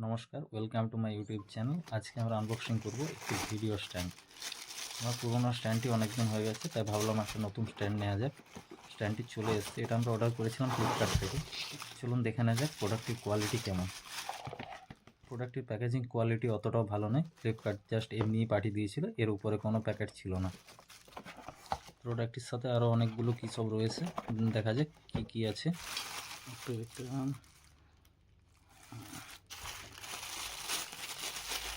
নমস্কার, welcome to my YouTube channel. আজকে আমরা আনবক্সিং করব একটি ভিডিও স্ট্যান্ড। আমার পুরোনো স্ট্যান্ডটি অনেক দিন হয়ে গেছে, তাই ভাবলাম একটা নতুন স্ট্যান্ড নেওয়া যাক। স্ট্যান্ডটি চলে এসেছে, এটা আমরা অর্ডার করেছিলাম ফ্লিপকার্ট থেকে। চলুন দেখে নেওয়া যাক প্রোডাক্টটির কোয়ালিটি কেমন। প্রোডাক্টটির প্যাকেজিং কোয়ালিটি অতটাও ভালো নয়, ফ্লিপকার্ট জাস্ট এমনিই পাঠিয়ে দিয়েছিল, এর উপরে কোনো প্যাকেট ছিল না। প্রোডাক্টটির সাথে আরও অনেকগুলো কী সব রয়েছে, দেখা যাক কী কী আছে। একটু দেখতে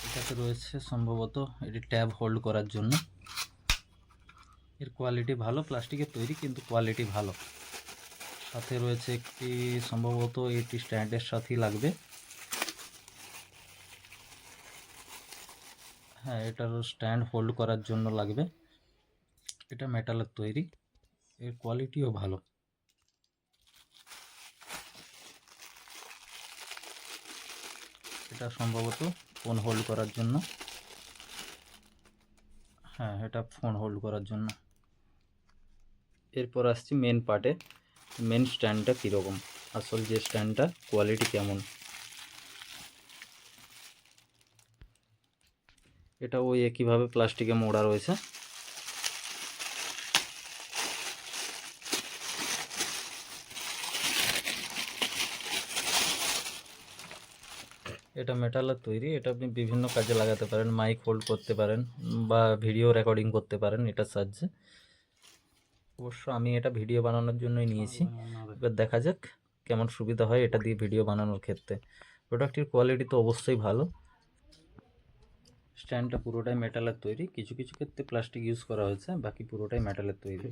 এটাতে রয়েছে সম্ভবত এটি ট্যাব হোল্ড করার জন্য। এর কোয়ালিটি ভালো, প্লাস্টিকের তৈরি কিন্তু কোয়ালিটি ভালো। সাথে রয়েছে একটি সম্ভবত এটি স্ট্যান্ডের সাথেই লাগবে। হ্যাঁ, এটার স্ট্যান্ড হোল্ড করার জন্য লাগবে। এটা মেটালের তৈরি, এর কোয়ালিটিও ভালো। এটা সম্ভবত ফোন হোল্ড করার জন্য। হ্যাঁ, এটা ফোন হোল্ড করার জন্য। এরপর আসছি মেন পার্টে, মেন স্ট্যান্ডটা কীরকম, আসল যে স্ট্যান্ডটা কোয়ালিটি কেমন। এটা ওই একইভাবে প্লাস্টিকে মোড়া রয়েছে। এটা মেটালের তৈরি, এটা আপনি বিভিন্ন কাজে লাগাতে পারেন, মাইক হোল্ড করতে পারেন বা ভিডিও রেকর্ডিং করতে পারেন এটার সাহায্যে। অবশ্য আমি এটা ভিডিও বানানোর জন্যই নিয়েছি, এবার দেখা যাক কেমন সুবিধা হয় এটা দিয়ে ভিডিও বানানোর ক্ষেত্রে। প্রোডাক্টটির কোয়ালিটি তো অবশ্যই ভালো। স্ট্যান্ডটা পুরোটাই মেটালের তৈরি, কিছু কিছু ক্ষেত্রে প্লাস্টিক ইউজ করা হয়েছে, বাকি পুরোটাই মেটালের তৈরি।